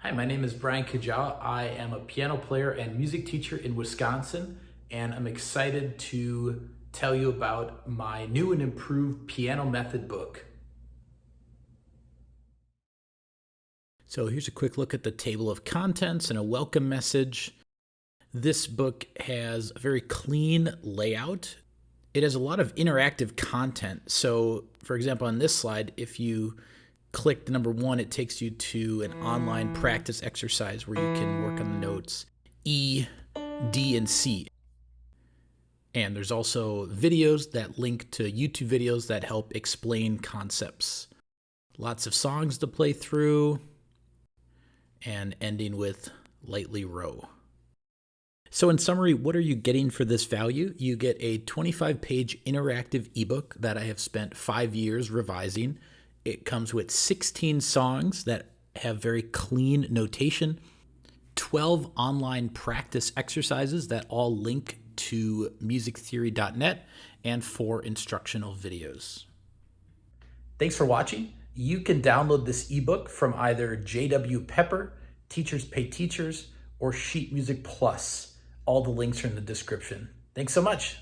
Hi, my name is Brian Kujawa. I am a piano player and music teacher in Wisconsin, and I'm excited to tell you about my new and improved piano method book. So here's a quick look at the table of contents and a welcome message. This book has a very clean layout. It has a lot of interactive content. So for example, on this slide, if you click the number 1, it takes you to an online practice exercise where you can work on the notes E, D, and C. And there's also videos that link to YouTube videos that help explain concepts. Lots of songs to play through, and ending with lightly row. So in summary, what are you getting for this value? You get a 25-page interactive ebook that I have spent 5 years revising. It comes with 16 songs that have very clean notation, 12 online practice exercises that all link to musictheory.net, and 4 instructional videos. Thanks for watching. You can download this ebook from either JW Pepper, Teachers Pay Teachers, or Sheet Music Plus. All the links are in the description. Thanks so much.